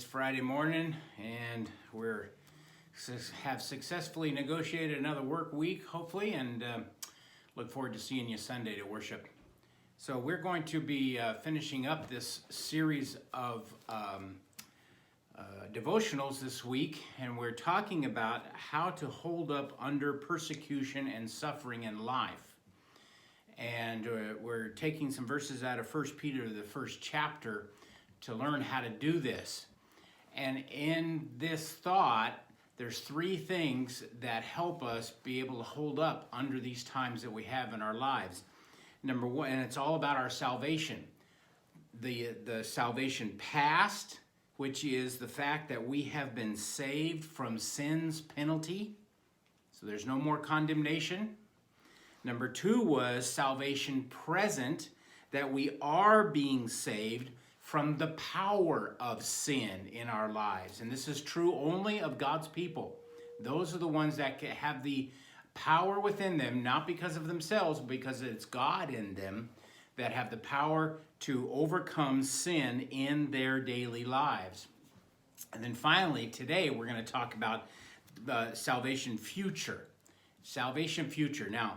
It's Friday morning, and have successfully negotiated another work week, hopefully, and look forward to seeing you Sunday to worship. So we're going to be finishing up this series of devotionals this week, and we're talking about how to hold up under persecution and suffering in life. And we're taking some verses out of 1 Peter, the first chapter, to learn how to do this. And in this thought, there's three things that help us be able to hold up under these times that we have in our lives. Number one, and it's all about our salvation. The salvation past, which is the fact that we have been saved from sin's penalty. So there's no more condemnation. Number two was salvation present, that we are being saved from the power of sin in our lives. And this is true only of God's people. Those are the ones that have the power within them, not because of themselves, but because it's God in them, that have the power to overcome sin in their daily lives. And then finally, today we're going to talk about the salvation future. Salvation future. Now,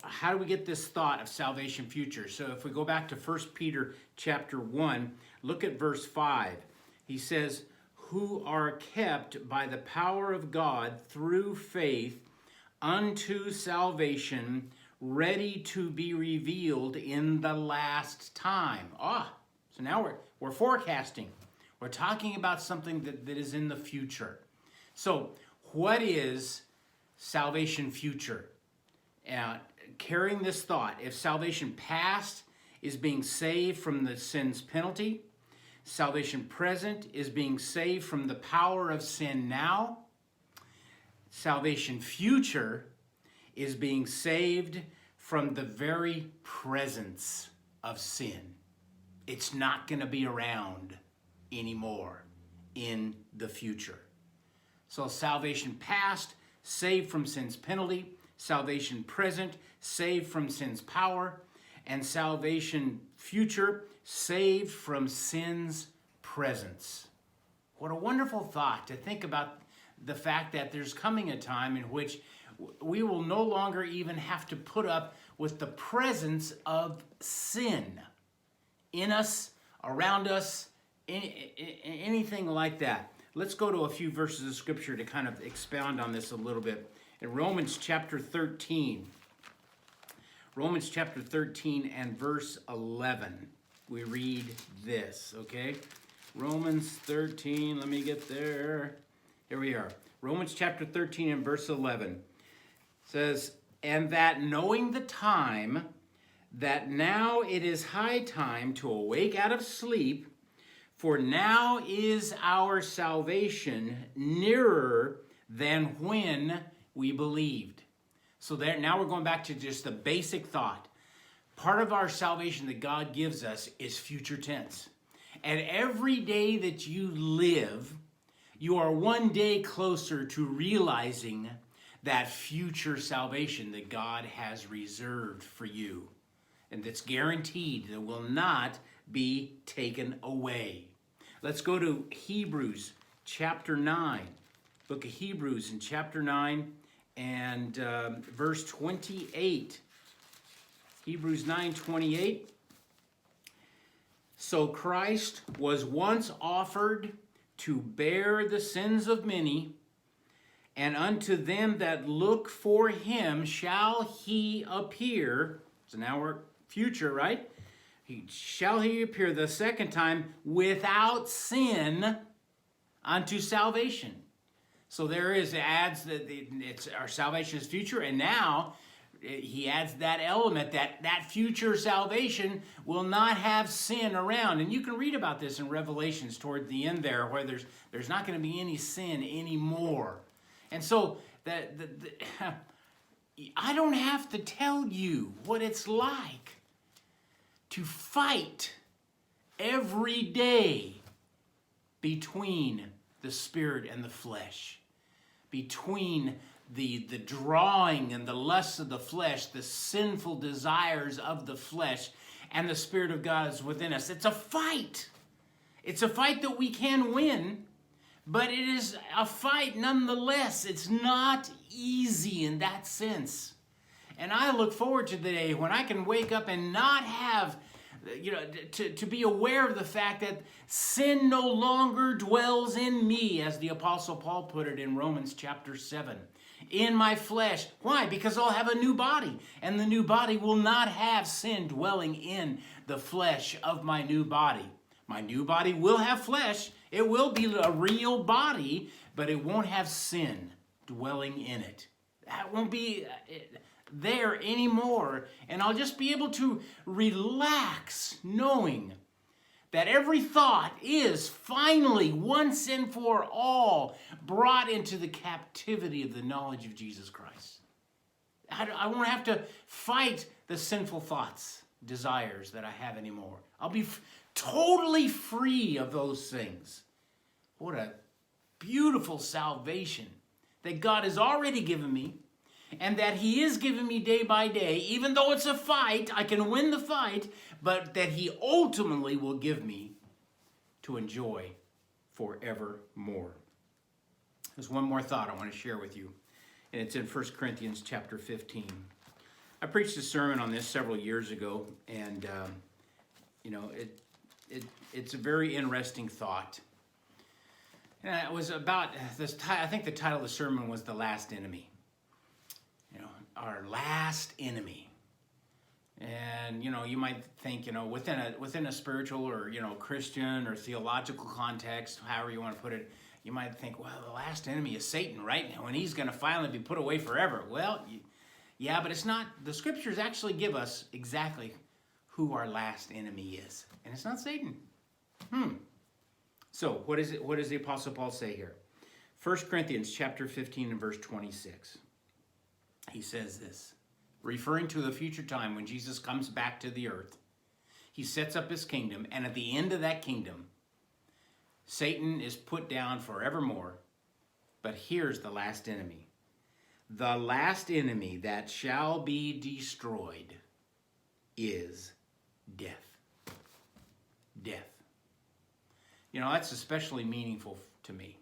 how do we get this thought of salvation future? So if we go back to 1 Peter chapter 1, look at verse 5. He says, who are kept by the power of God through faith unto salvation, ready to be revealed in the last time. So now we're forecasting. We're talking about something that is in the future. So what is salvation future? Carrying this thought, if salvation past is being saved from the sin's penalty, salvation present is being saved from the power of sin now, salvation future is being saved from the very presence of sin. It's not going to be around anymore in the future. So salvation past, saved from sin's penalty, salvation present, saved from sin's power, and salvation future, saved from sin's presence. What a wonderful thought to think about the fact that there's coming a time in which we will no longer even have to put up with the presence of sin in us, around us, anything like that. Let's go to a few verses of Scripture to kind of expound on this a little bit. In Romans chapter 13, and verse 11, we read this, okay? Romans 13, let me get there. Here we are. Romans chapter 13 and verse 11 says, and that knowing the time, that now it is high time to awake out of sleep, for now is our salvation nearer than when we believed. So there, now we're going back to just the basic thought. Part of our salvation that God gives us is future tense. And every day that you live, you are one day closer to realizing that future salvation that God has reserved for you. And that's guaranteed, that will not be taken away. Let's go to Hebrews chapter 9. Book of Hebrews in chapter 9 and verse 28. Hebrews 9:28. So Christ was once offered to bear the sins of many, and unto them that look for him shall he appear. So now we're future, right? Shall he appear the second time without sin unto salvation. So there is, it adds that it's our salvation is future, and now he adds that element that future salvation will not have sin around. And you can read about this in Revelations toward the end there, where there's not going to be any sin anymore. And so I don't have to tell you what it's like to fight every day between the spirit and the flesh, between the drawing and the lusts of the flesh, the sinful desires of the flesh, and the Spirit of God is within us. It's a fight. It's a fight that we can win, but it is a fight nonetheless. It's not easy in that sense. And I look forward to the day when I can wake up and not have, to be aware of the fact that sin no longer dwells in me, as the Apostle Paul put it in Romans chapter 7. In my flesh. Why? Because I'll have a new body, and the new body will not have sin dwelling in the flesh of my new body. My new body will have flesh. It will be a real body, but it won't have sin dwelling in it. That won't be there anymore. And I'll just be able to relax knowing that every thought is finally, once and for all, brought into the captivity of the knowledge of Jesus Christ. I won't have to fight the sinful thoughts, desires that I have anymore. I'll be totally free of those things. What a beautiful salvation that God has already given me, and that He is giving me day by day. Even though it's a fight, I can win the fight, but that He ultimately will give me to enjoy forevermore. There's one more thought I want to share with you, and it's in 1 Corinthians chapter 15. I preached a sermon on this several years ago, and it's a very interesting thought. And it was about this. I think the title of the sermon was "The Last Enemy." Our last enemy. And you might think, within a spiritual or Christian or theological context, however you want to put it, you might think, well, the last enemy is Satan, right? Now, and he's going to finally be put away forever. Well, yeah, but it's not. The scriptures actually give us exactly who our last enemy is, and it's not Satan. So what is it? What does the Apostle Paul say here? 1 Corinthians chapter 15 and verse 26. He says this, referring to the future time when Jesus comes back to the earth. He sets up his kingdom, and at the end of that kingdom, Satan is put down forevermore. But here's the last enemy. The last enemy that shall be destroyed is death. Death. That's especially meaningful to me.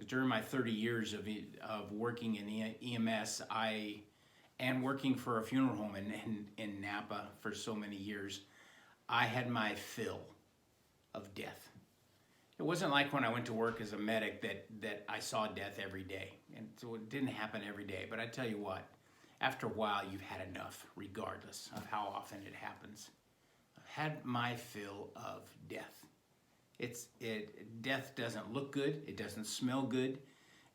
During my 30 years of working in EMS, and working for a funeral home in Napa for so many years, I had my fill of death. It wasn't like when I went to work as a medic that I saw death every day. And so it didn't happen every day. But I tell you what, after a while, you've had enough, regardless of how often it happens. I've had my fill of death. Death doesn't look good. It doesn't smell good.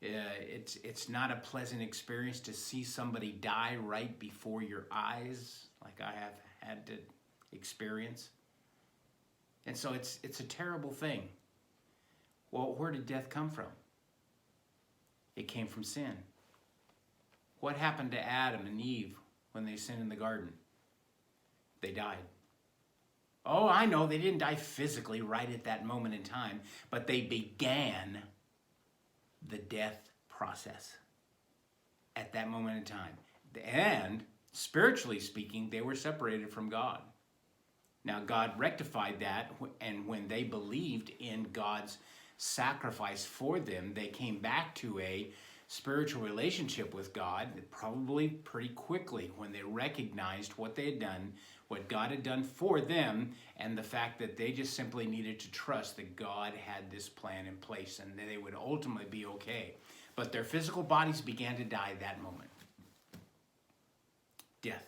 It's not a pleasant experience to see somebody die right before your eyes, like I have had to experience. And so it's a terrible thing. Well, where did death come from? It came from sin. What happened to Adam and Eve when they sinned in the garden? They died. Oh, I know, they didn't die physically right at that moment in time, but they began the death process at that moment in time. And spiritually speaking, they were separated from God. Now, God rectified that, and when they believed in God's sacrifice for them, they came back to a spiritual relationship with God, probably pretty quickly, when they recognized what they had done, what God had done for them, and the fact that they just simply needed to trust that God had this plan in place and that they would ultimately be okay. But their physical bodies began to die that moment. Death.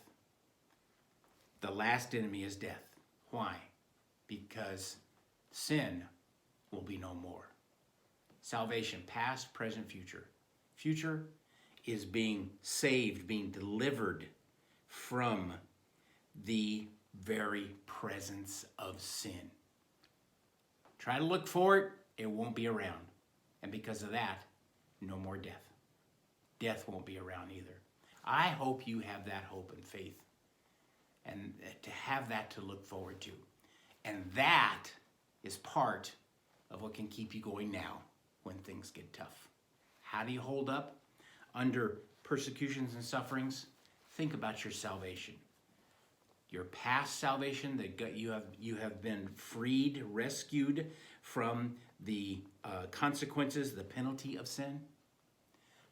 The last enemy is death. Why? Because sin will be no more. Salvation, past, present, future. Future is being saved, being delivered from the very presence of sin. Try to look for it, it won't be around. And because of that, no more death. Death won't be around either. I hope you have that hope and faith, and to have that to look forward to. And that is part of what can keep you going now when things get tough. How do you hold up under persecutions and sufferings? Think about your salvation. your past salvation, that you have been freed, rescued from the consequences, the penalty of sin.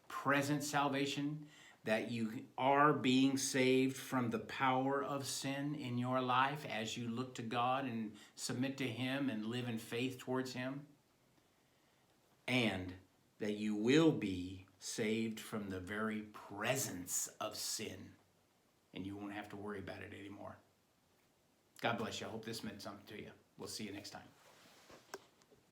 Present salvation, that you are being saved from the power of sin in your life as you look to God and submit to Him and live in faith towards Him. And that you will be saved from the very presence of sin. And you won't have to worry about it anymore. God bless you. I hope this meant something to you. We'll see you next time.